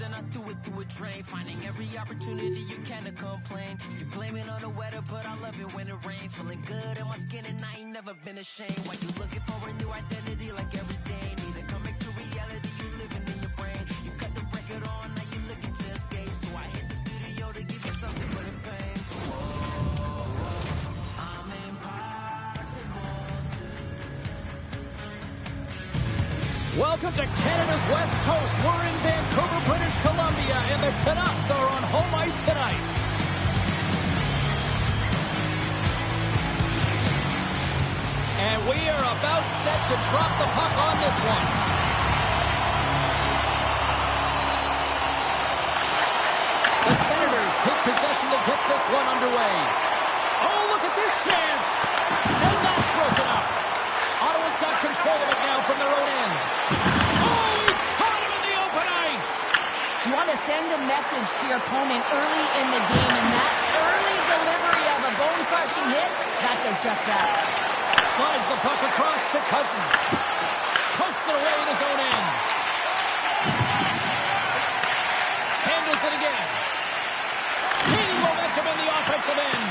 and I threw it through a drain. Finding every opportunity you can to complain. You blame it on the weather, but I love it when it rains. Feeling good in my skin and I ain't never been ashamed. Why you looking for a new identity like every day? Need to come back to reality, you living in your brain. You cut the record on, now you looking to escape. So I hit the studio to give you something but a pain. I'm impossible to. Welcome to Canada's West Coast. We're in Vancouver, British Columbia, and the Canucks are on home ice tonight. And we are about set to drop the puck on this one. The Senators take possession to get this one underway. Oh, look at this chance. And that's broken up. Ottawa's got control of it now from their own end. Oh, he caught him in the open ice. You want to send a message to your opponent early in the game, and that early delivery of a bone-crushing hit, that does just that. Slides the puck across to Cousins. Pokes it away in his own end. Handles it again. Gaining momentum in the offensive end.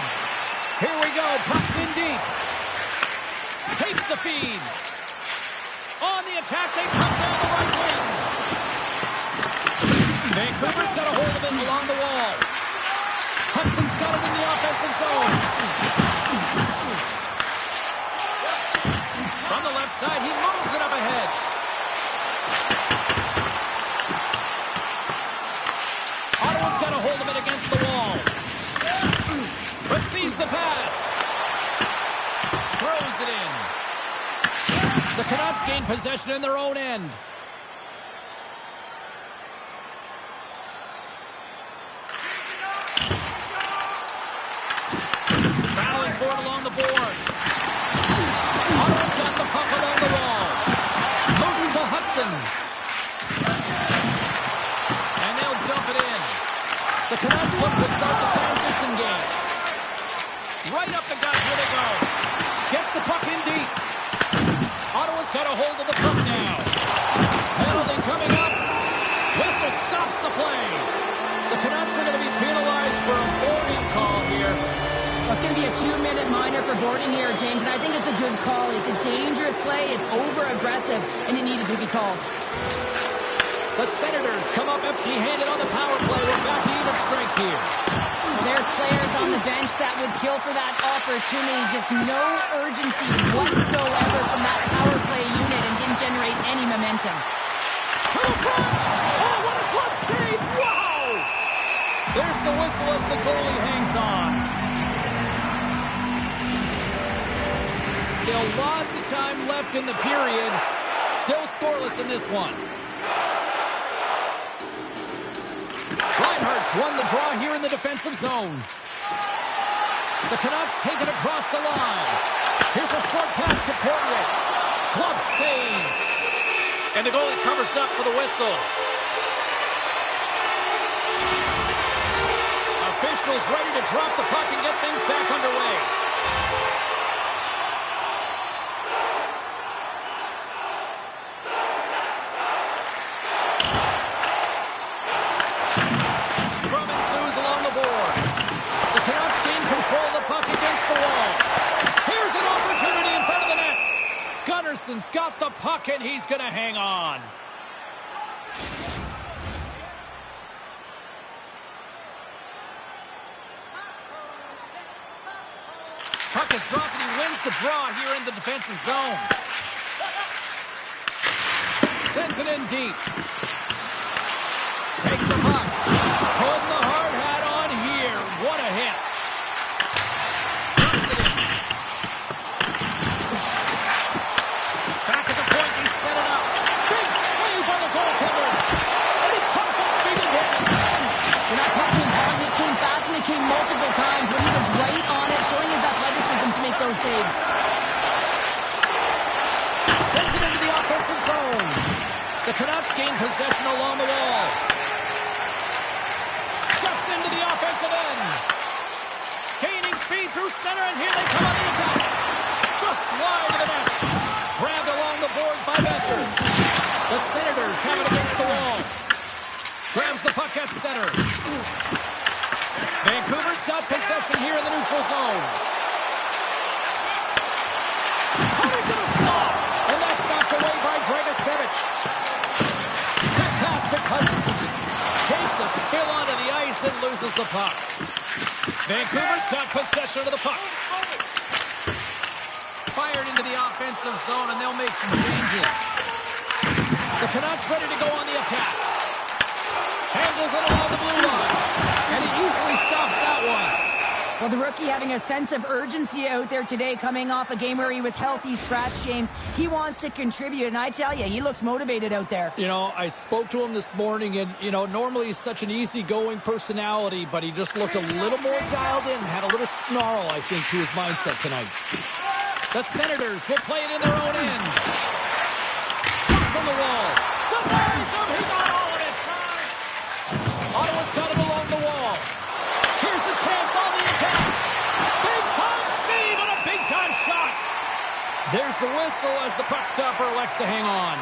Here we go. Puck's in deep. Takes the feed. On the attack, they come down the right wing. Vancouver's got a hold of it along the wall. Hudson's got it in the offensive zone. From the left side, he moves it up ahead. Ottawa's got a hold of it against the wall. Receives the pass. Throws it in. The Canucks gain possession in their own end. Battling for it along the boards. Ottawa's got the puck along the wall. Moves it to Hudson. And they'll dump it in. The Canucks look to start the transition game. Right up the gut, here they go. Gets the puck in deep. Ottawa's got a hold of the puck now. Penalty coming up. Whistle stops the play. The Canucks are going to be penalized for a boarding call here. Well, it's going to be a 2-minute minor for boarding here, James, and I think it's a good call. It's a dangerous play. It's over-aggressive, and it needed to be called. The Senators come up empty-handed on the power play. We're back to even strength here. There's players on the bench that would kill for that opportunity. Just no urgency whatsoever from that power play unit and didn't generate any momentum. To the front! Oh, what a clutch save! Wow! There's the whistle as the goalie hangs on. Still lots of time left in the period. Still scoreless in this one. Reinhardt's won the draw here in the defensive zone. The Canucks take it across the line. Here's a short pass to Poirier. Glove save. And the goalie covers up for the whistle. Officials ready to drop the puck and get things back underway. Gunnarson's got the puck, and he's going to hang on. Puck is dropped, and he wins the draw here in the defensive zone. Sends it in deep. Takes the puck. Putting the hard hat on here. What a hit. Multiple times, but he was right on it, showing his athleticism to make those saves. Sends it into the offensive zone. The Canucks gain possession along the wall. Steps into the offensive end. Gaining speed through center, and here they come on the attack. Just wide of the net. Grabbed along the boards by Besser. The Senators have it against the wall. Grabs the puck at center. Vancouver's got possession here in the neutral zone. Coming to the slot. And that's knocked away by Dragicevic. Quick pass to Cousins. Takes a spill onto the ice and loses the puck. Vancouver's got possession of the puck. Fired into the offensive zone, and they'll make some changes. The Canucks ready to go on the attack. Handles it along the blue line. And he easily stops that one. Well, the rookie having a sense of urgency out there today, coming off a game where he was healthy scratch, James. He wants to contribute, and I tell you, he looks motivated out there. You know, I spoke to him this morning, and, you know, normally he's such an easygoing personality, but he just looked a little more dialed in, had a little snarl, I think, to his mindset tonight. The Senators will play it in their own end. Shots on the wall. Denies him. He got all of it. Ottawa's got him along the wall. Here's a chance on the attack. Big-time save and a big-time shot. There's the whistle as the puck stopper elects to hang on.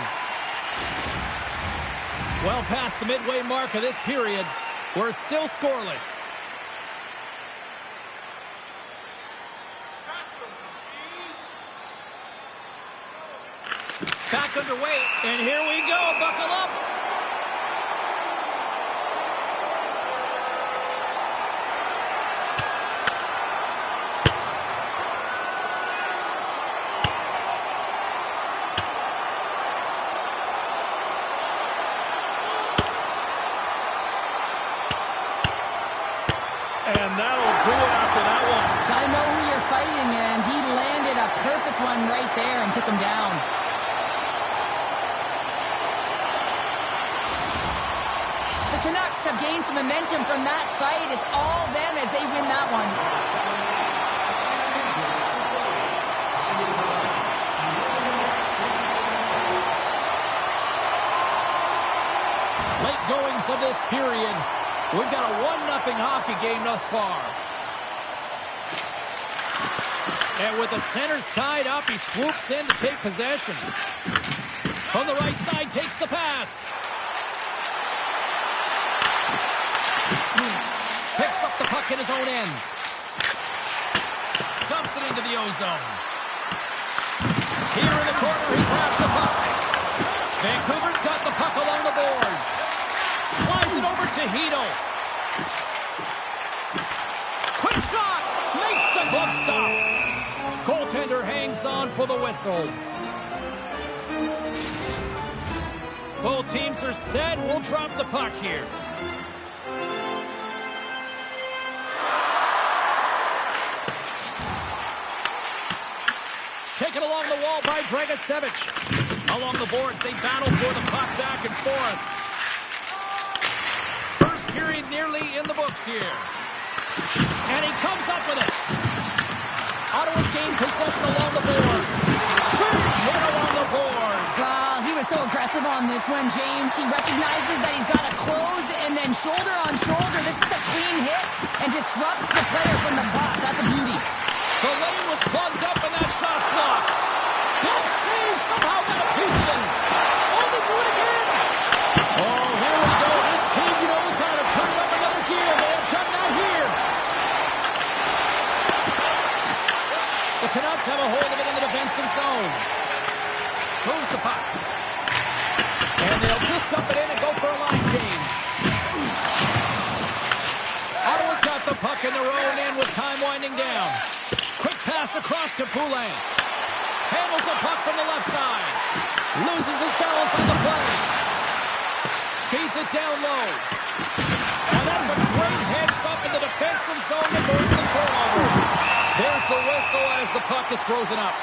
Well past the midway mark of this period, we're still scoreless. Back underway, and here we go. Buckle up. And that'll do it after that one. Gotta know who you're fighting, and he landed a perfect one right there and took him down. The Canucks have gained some momentum from that fight. It's all them as they win that one. Late goings of this period. We've got a 1-0 hockey game thus far. And with the centers tied up, he swoops in to take possession. From the right side, takes the pass. Picks up the puck in his own end. Dumps it into the ozone. Here in the corner, he grabs the puck. Vancouver's got the puck along the boards. Slides it over to Hito. Quick shot. Makes the glove stop. Goaltender hangs on for the whistle. Both teams are set. We'll drop the puck here. Taken along the wall by Dragicevic. Along the boards, they battle for the puck back and forth. First period nearly in the books here. And he comes up with it. Ottawa's gained possession along the boards. Big hit along the boards. Well, he was so aggressive on this one, James. He recognizes that he's got to close and then shoulder on shoulder. This is a clean hit and disrupts the player from the puck. That's a beauty. The lane was plugged up and that shot's blocked. Good save, somehow got a piece of it. Oh, they do it again. Oh, here we go. This team knows how to turn up another gear. They have done that here. The Canucks have a hold of it in the defensive zone. Moves the puck. And they'll just dump it in and go for a line change. Ottawa's got the puck in their own end with time winding down. Quick pass across to Poulin. Handles the puck from the left side. Loses his balance on the play. Feeds it down low. And that's a great heads up in the defensive zone to force the turnover. There's the whistle as the puck is frozen up.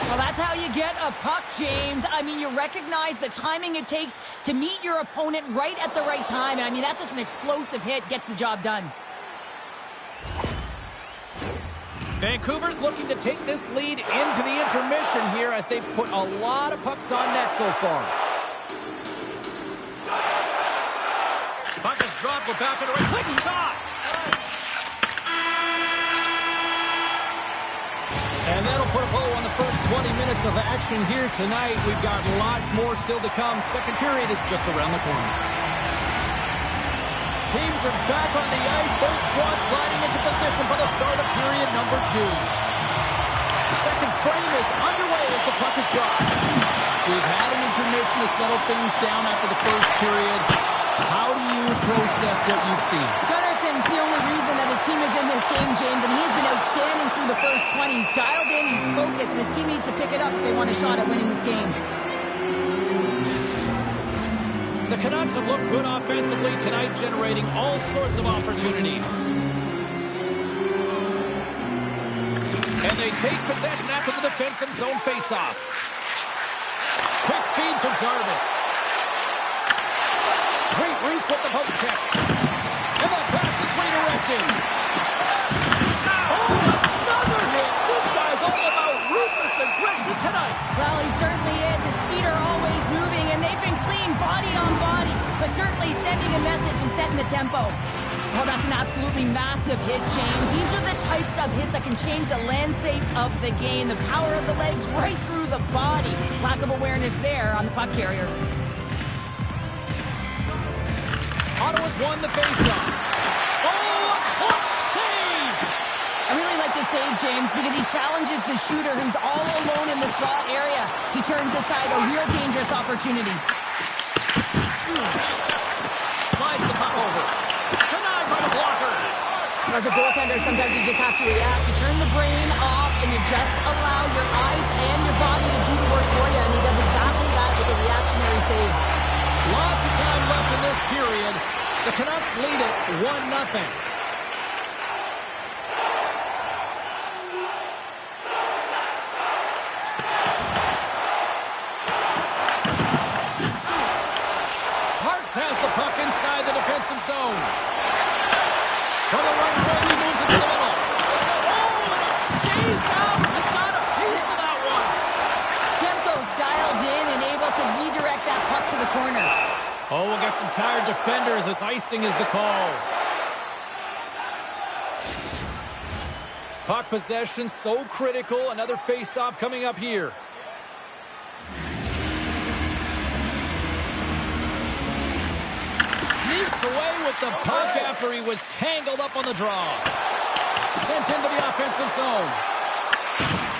Well, that's how you get a puck, James. I mean, you recognize the timing it takes to meet your opponent right at the right time. I mean, that's just an explosive hit, gets the job done. Vancouver's looking to take this lead into the intermission here as they've put a lot of pucks on net so far. Puck is dropped, we're back in the right. Quick shot! And that'll put a bow on the first 20 minutes of action here tonight. We've got lots more still to come. Second period is just around the corner. Teams are back on the ice. Both squads gliding into position for the start of period number 2. Second frame is underway as the puck is dropped. We've had an intermission to settle things down after the first period. How do you process what you've seen? Gunnarson's the only reason that his team is in this game, James, and he's been outstanding through the first 20. He's dialed in, he's focused, and his team needs to pick it up if they want a shot at winning this game. The Canucks have looked good offensively tonight, generating all sorts of opportunities. And they take possession after the defensive zone faceoff. Quick feed to Jarvis. Great reach with the poke check. And the pass is redirected. Oh, another hit. This guy's all about ruthless aggression tonight. Well, he certainly is. His feet are always moving, and they've been clean body on body, but certainly sending a message and setting the tempo. Oh, that's an absolutely massive hit, James. These are the types of hits that can change the landscape of the game. The power of the legs right through the body. Lack of awareness there on the puck carrier. Ottawa's won the faceoff. Oh, a clutch save! I really like this save, James, because he challenges the shooter who's all alone in the slot area. He turns aside a real dangerous opportunity. Slides the puck over. Denied by the blocker. As a goaltender, sometimes you just have to react. You turn the brain off, and you just allow your eyes and your body to do the work for you, and he does exactly that with a reactionary save. Lots of time left in this period. The Canucks lead it 1-0. Parks has the puck inside the defensive zone. For the right wing, he moves it to the middle. Oh, and it stays out. He got a piece of that one. Demko's dialed in and able to redirect that puck to the corner. Oh, we'll get some tired defenders as icing is the call. Puck possession so critical. Another face-off coming up here. Sneaks away with the puck after he was tangled up on the draw. Sent into the offensive zone.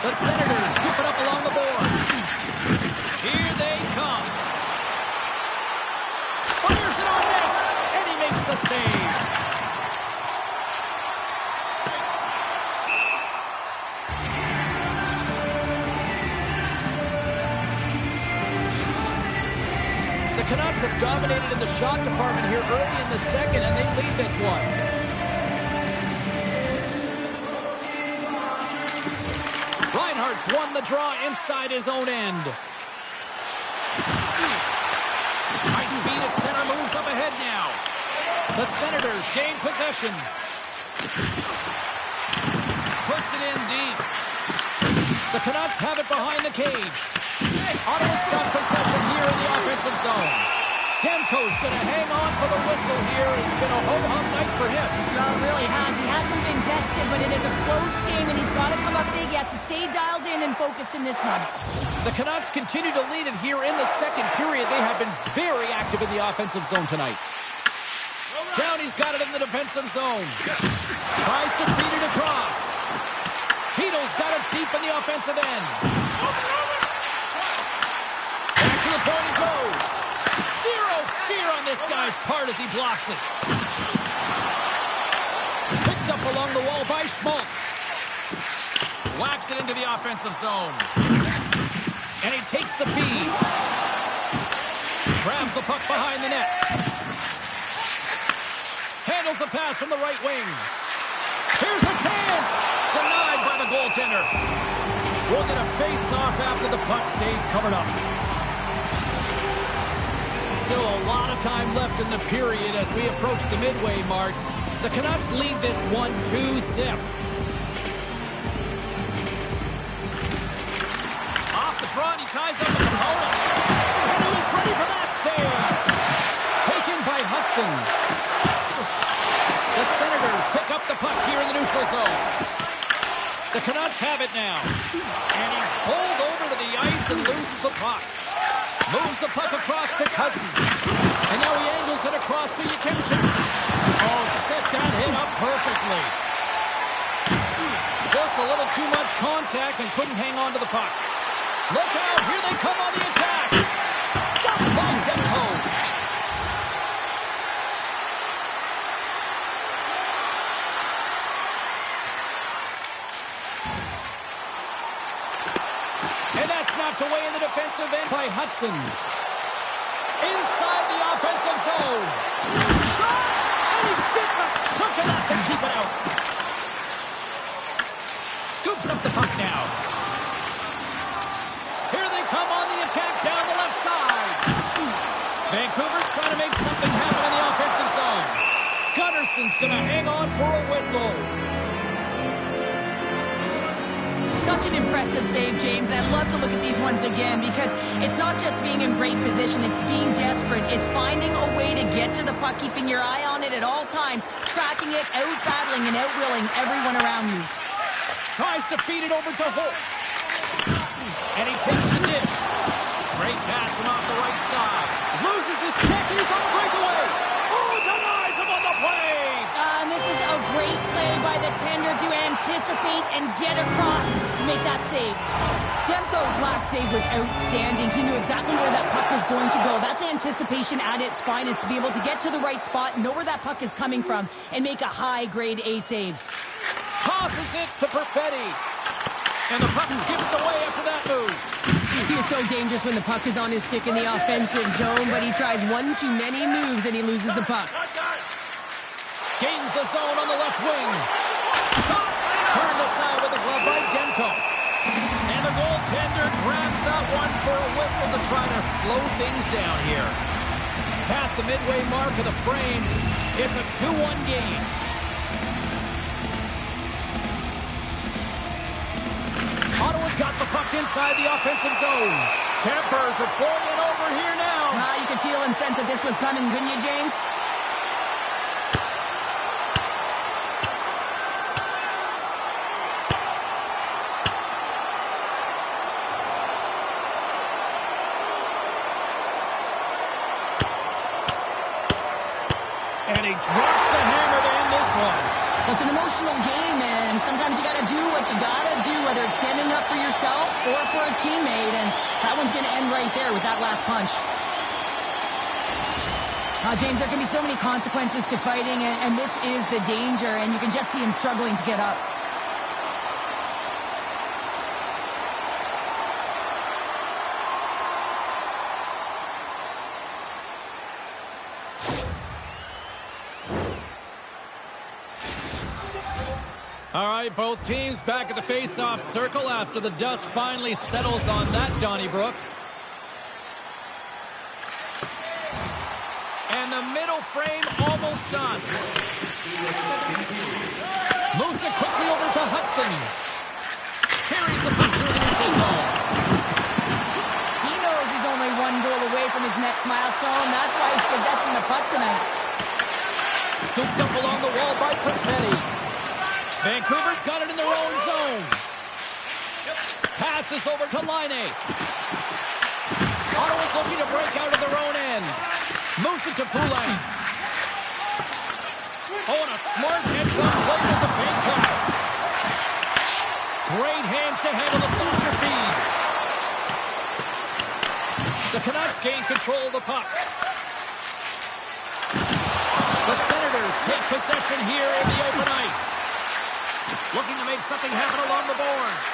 The Senators scoop it up along the boards. Here they come. Fires it on net, and he makes the save. The Canucks have dominated in the shot department here early in the second, and they lead this one. Reinhardt's won the draw inside his own end. High speed at center, moves up ahead now. The Senators gain possession. Puts it in deep. The Canucks have it behind the cage. Ottawa's got possession here in the offensive zone. Demko's going to hang on for the whistle here. It's been a ho-hum night for him. Well, it really has. He hasn't been tested, but it is a close game, and he's got to come up big. He has to stay dialed in and focused in this one. The Canucks continue to lead it here in the second period. They have been very active in the offensive zone tonight. Downey's got it in the defensive zone. Tries to feed it across. Hito's got it deep in the offensive end. Back to the point it goes. Zero fear on this guy's part as he blocks it. Picked up along the wall by Schmaltz. Whacks it into the offensive zone. And he takes the feed. Grabs the puck behind the net. Handles the pass from the right wing. Here's a chance. Denied by the goaltender. We'll get a face-off after the puck stays covered up. Still a lot of time left in the period as we approach the midway mark. The Canucks lead this one 2-0. Off the draw, and he ties up the opponent. And he was ready for that save. Taken by Hudson. The Senators pick up the puck here in the neutral zone. The Canucks have it now. And he's pulled over to the ice and loses the puck. Moves the puck across to Cousins. And now he angles it across to Yakimchuk. Oh, set that hit up perfectly. Just a little too much contact and couldn't hang on to the puck. Look out, here they come on the attack. Stopped by Demko. And that's knocked away in the defensive end by Hudson. Inside the offensive zone. Shot! And he gets a chunk of that to keep it out. Scoops up the puck now. Here they come on the attack down the left side. Vancouver's trying to make something happen in the offensive zone. Gunnarson's going to hang on for a whistle. Such an impressive save, James. I'd love to look at these ones again because it's not just being in great position, it's being desperate. It's finding a way to get to the puck, keeping your eye on it at all times, tracking it, out-battling and out-willing everyone around you. Tries to feed it over to Holtz. And he takes the dish. Great pass from off the right side. Loses his check, he's on a breakaway. Oh, denies him on the play. And this is a great play by the tender to anticipate and get across to make that save. Demko's last save was outstanding. He knew exactly where that puck was going to go. That's anticipation at its finest, to be able to get to the right spot, know where that puck is coming from, and make a high-grade A save. Tosses it to Perfetti. And the puck skips away after that move. He is so dangerous when the puck is on his stick in the offensive zone, but he tries one too many moves and he loses the puck. Gains the zone on the left wing. Shot! Turned aside with a glove by Demko. And the goaltender grabs that one for a whistle to try to slow things down here. Past the midway mark of the frame, it's a 2-1 game. Ottawa's got the puck inside the offensive zone. Tempers are boiling over here now. You could feel and sense that this was coming, couldn't you, James? And he drops the hammer to end this one. Well, it's an emotional game, and sometimes you got to do what you got to do, whether it's standing up for yourself or for a teammate, and that one's going to end right there with that last punch. James, there can be so many consequences to fighting, and this is the danger, and you can just see him struggling to get up. All right, both teams back at the face-off circle after the dust finally settles on that Donnybrook. And the middle frame almost done. Moves it quickly over to Hudson. Carries the puck through the neutral zone. He knows he's only one goal away from his next milestone. That's why he's possessing the puck tonight. Scooped up along the wall by Perfetti. Vancouver's got it in their own zone. Passes over to Laine. Ottawa's looking to break out of their own end. Moves it to Poulin. Oh, and a smart headshot play with the feint pass. Great hands to handle the saucer feed. The Canucks gain control of the puck. The Senators take possession here in the open ice. Looking to make something happen along the boards.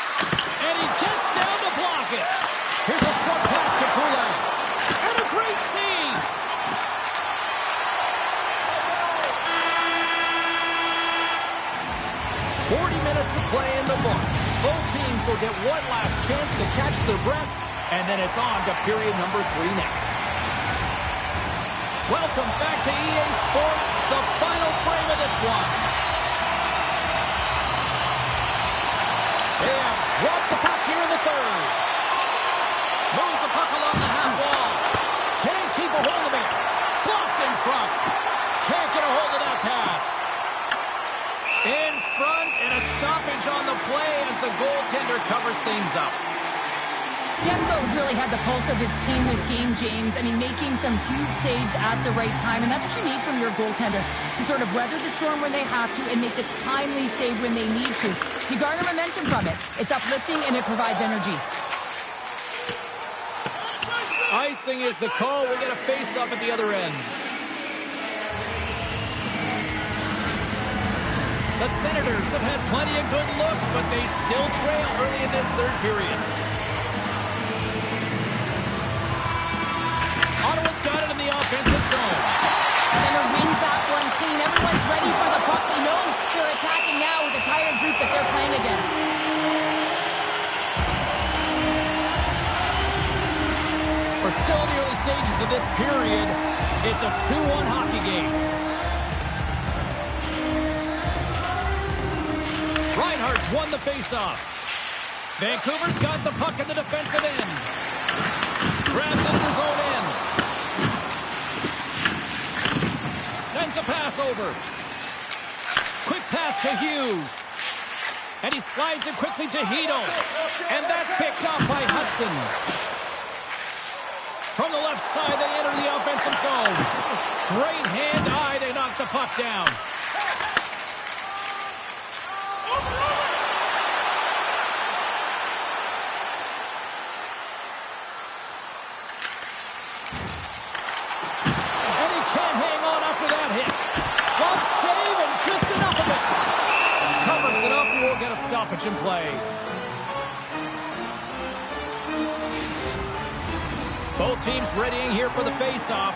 And he gets down to block it. Here's a short pass to Poulin. And a great save. Minutes of play in the books. Both teams will get one last chance to catch their breaths, and then it's on to period number 3 next. Welcome back to EA Sports, the final frame of this one. They have dropped the puck here in the third. Moves the puck along the half wall. Can't keep a hold of it. Blocked in front. Can't get a hold of that pass. In front, and a stoppage on the play as the goaltender covers things up. Demko's really had the pulse of his team this game, James. I mean, making some huge saves at the right time, and that's what you need from your goaltender, to sort of weather the storm when they have to and make the timely save when they need to. You garner momentum from it. It's uplifting and it provides energy. Icing is the call. We'll get a face-off at the other end. The Senators have had plenty of good looks, but they still trail early in this third period. Ottawa's got it in the offensive zone. Center wins that one clean. Everyone's ready for the puck. They know they're attacking now with the tired group that they're playing against. We're still in the early stages of this period. It's a 2-1 hockey game. Reinhart's won the faceoff. Vancouver's got the puck in the defensive end. Grabs it in his own end. Sends a pass over. Quick pass to Hughes. And he slides it quickly to Hito. And that's picked up by Hudson. From the left side, they enter the offensive zone. Great hand-eye, they knock the puck down. And he can't hang on after that hit. Glove save and just enough of it. Covers it up and we'll get a stoppage in play. Both teams readying here for the face-off.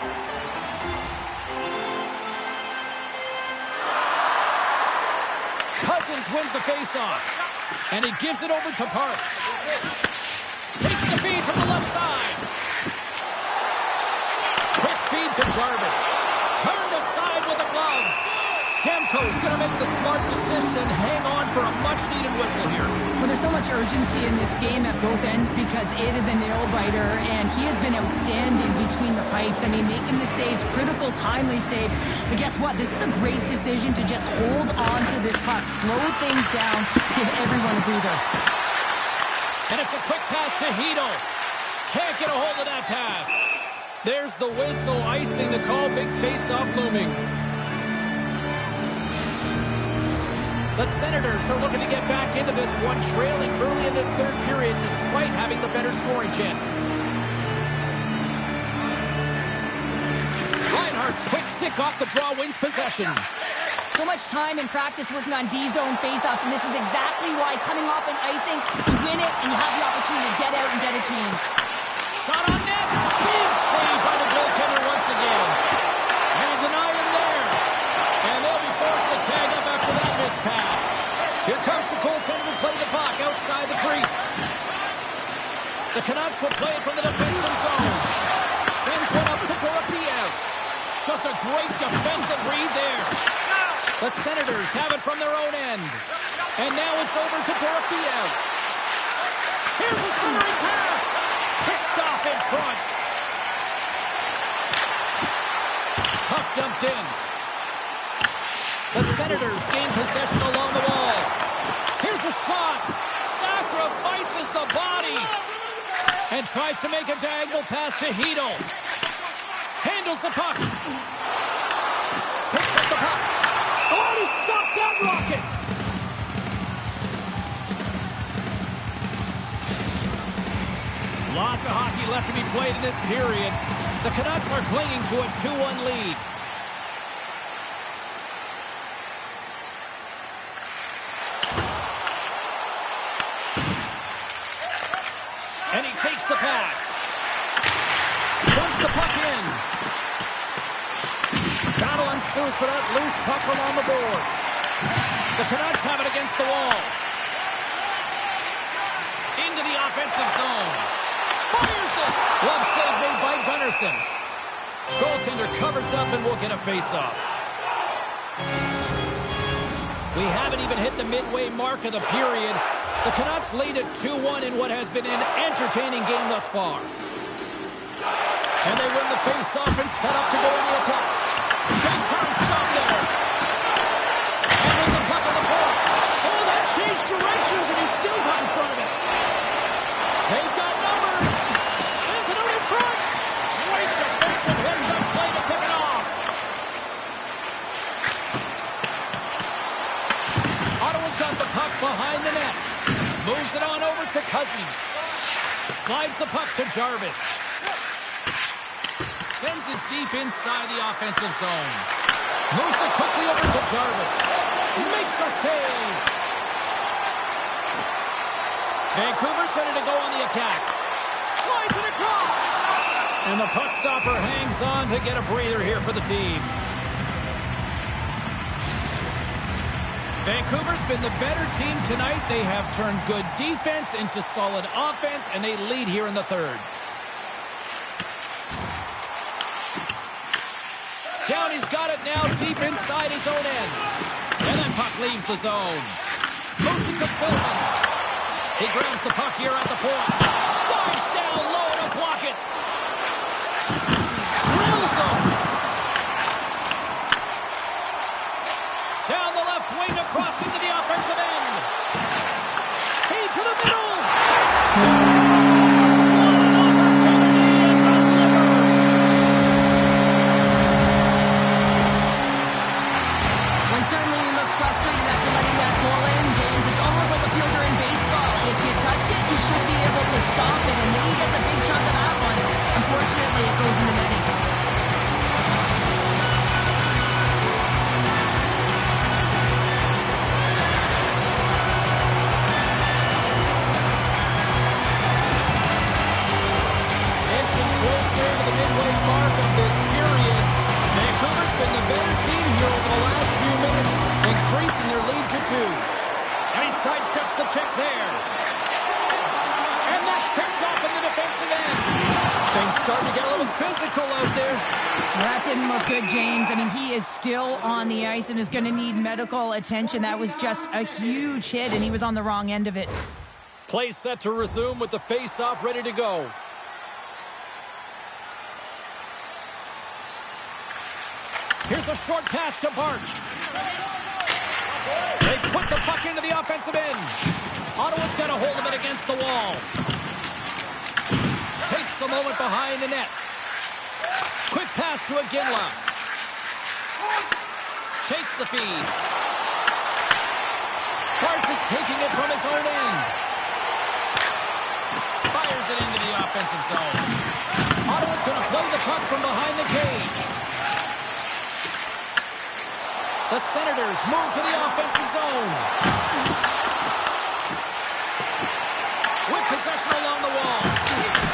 Cousins wins the face-off. And he gives it over to Parks. Takes the feed from the left side. Quick feed to Jarvis. Turned aside with a glove. Demko's going to make the smart decision and hang on for a much-needed whistle here. Well, there's so much urgency in this game at both ends because it is a nail-biter, and he has been outstanding between the pipes. I mean, making the saves, critical, timely saves. But guess what? This is a great decision to just hold on to this puck, slow things down, give everyone a breather. And it's a quick pass to Hito. Can't get a hold of that pass. There's the whistle, icing the call, big face-off looming. The Senators are looking to get back into this one, trailing early in this third period despite having the better scoring chances. Reinhart's quick stick off the draw wins possession. So much time in practice working on D-zone faceoffs, and this is exactly why coming off an icing, you win it and you have the opportunity to get out and get a change. Shot on net. Big save by the goaltender once again. And deny him there. And they'll be forced to tag up after that missed pass. Here comes the goaltender to play the puck outside the crease. The Canucks will play it from the defensive zone. Sends one up to Dorofiev. Just a great defensive read there. The Senators have it from their own end. And now it's over to Dorofiev. Here's a centering pass. Picked off in front. Puck dumped in. The Senators gain possession along the wall. Here's a shot. Sacrifices the body. And tries to make a diagonal pass to Hito. Handles the puck. Picks up the puck. Oh, he stopped that rocket. Lots of hockey left to be played in this period. The Canucks are clinging to a 2-1 lead. And he takes the pass. Dumps the puck in. Battle ensues for that loose puck along the boards. The Canucks have it against the wall. Into the offensive zone. Fires it. Glove save made by Gunnarsson. Goaltender covers up and will get a face-off. We haven't even hit the midway mark of the period. The Canucks lead at 2-1 in what has been an entertaining game thus far. And they win the face-off and set up to go in the attack. Big time stop there. And there's a puck on the point. Oh, that chance it on over to Cousins. Slides the puck to Jarvis. Sends it deep inside the offensive zone. Moves it quickly over to Jarvis. Makes a save. Vancouver's ready to go on the attack. Slides it across. And the puck stopper hangs on to get a breather here for the team. Vancouver's been the better team tonight. They have turned good defense into solid offense, and they lead here in the third. Downey's got it now deep inside his own end. And that puck leaves the zone. Moves it to Philman. He grabs the puck here at the point. Dives down low to block it. Drills him. Down the left wing across into the offensive end. Feed to the middle. Scores! What an opportunity and delivers. Well, certainly he looks frustrated after letting that goal in, James. It's almost like a fielder in baseball. If you touch it, you should be able to stop it, and then he gets a big chunk of that one. Unfortunately, it goes in the netting. Inching closer to the midway mark of this period. Vancouver's been the better team here over the last few minutes, increasing their lead to 2. And he sidesteps the check there. And that's picked up in the defensive end. Things starting to get a little physical out there. Well, that didn't look good, James. I mean, he is still on the ice and is going to need medical attention. That was just a huge hit, and he was on the wrong end of it. Play set to resume with the face-off ready to go. Here's a short pass to Barch. They put the puck into the offensive end. Ottawa's got a hold of it against the wall. Takes a moment behind the net. Quick pass to Iginla. Takes the feed. Barch is taking it from his own end. Fires it into the offensive zone. Ottawa's going to play the puck from behind the cage. The Senators move to the offensive zone. With possession along the wall.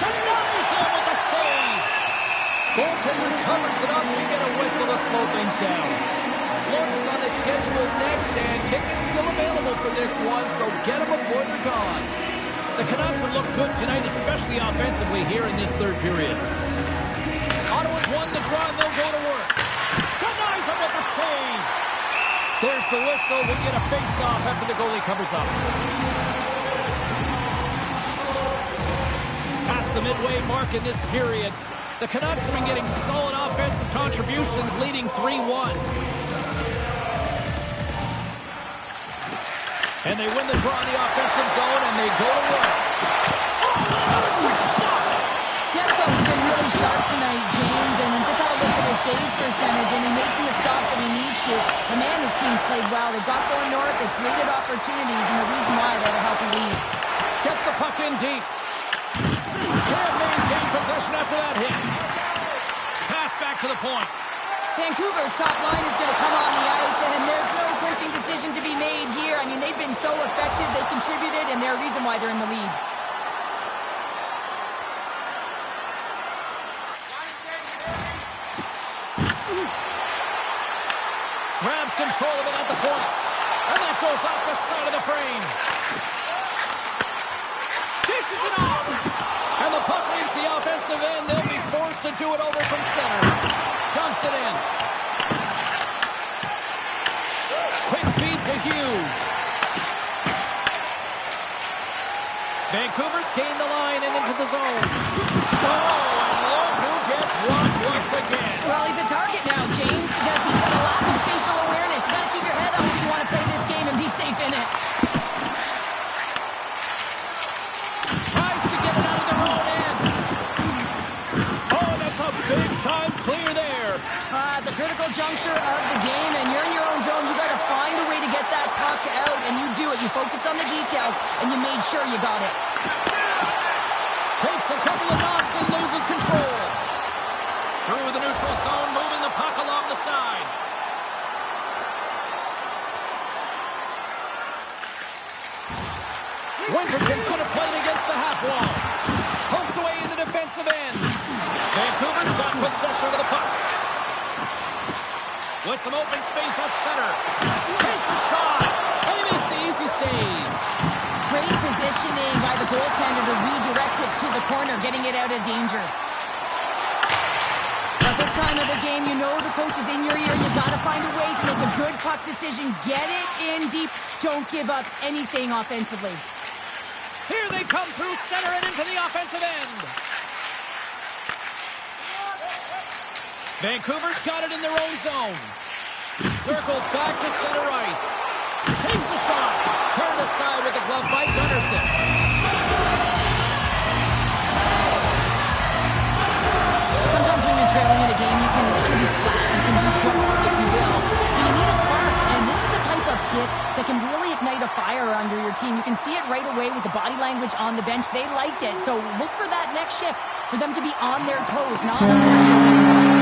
Denies him with the save. Goaltender covers it up. We get a whistle to slow things down. Florida's on the schedule next, and tickets still available for this one, so get them before they're gone. The Canucks have looked good tonight, especially offensively here in this third period. Ottawa's won the draw, and they'll go to work. Denies him with the save. There's the whistle. We get a face-off after the goalie covers up. Past the midway mark in this period, the Canucks have been getting solid offensive contributions, leading 3-1. And they win the draw in the offensive zone, and they go to work. Oh, another quick stop! Demko's been really sharp tonight, James, and just have a look at his save percentage, and he's making the stops when he needs to. The man, his team's played well. They've got going north, they've created opportunities, and the reason why they have a healthy lead. Gets the puck in deep. Can't maintain possession after that hit. Pass back to the point. Vancouver's top line is going to come on the ice, and there's no clinching decision to be made here. I mean, they've been so effective, they contributed, and they're a reason why they're in the lead. Grabs control of it at the point. And that goes off the side of the frame. Dishes it off. And the puck leaves the offensive end. They'll be forced to do it over from center. Dumps it in. Quick feed to Hughes. Vancouver's gained the line and into the zone. Oh, and look who gets rocked once again. Well, he's a target now, James, because he's got a lot of spatial awareness. You got to keep your head up if you want to play this game and be safe in it. Tries to get it out of their own end. Oh, that's a big-time clear there. The critical juncture of the game, and you're in your own zone. You got to find a way to get that puck out, and you do it. You You focused on the details, and you made sure you got it. Takes a couple of knocks and loses control. Through the neutral zone, moving the puck along the side. Winterton's going to play it against the half wall. Poked away in the defensive end. Vancouver's got possession of the puck. With some open space at center. Takes a shot. And he makes the easy save. Great positioning by the goaltender to redirect it to the corner, getting it out of danger. At this time of the game, you know the coach is in your ear. You got to find a way to make a good puck decision. Get it in deep. Don't give up anything offensively. Here they come through center and into the offensive end. Vancouver's got it in their own zone. Circles back to center ice. Takes a shot. Turned aside with a glove by Gunnarsson. Sometimes when you're trailing in a game, you can kind of be flat. You can be dark, if you will. So you need a spark. And this is a type of hit that can really ignite a fire under your team. You can see it right away with the body language on the bench. They liked it. So look for that next shift for them to be on their toes, not on their heels anymore.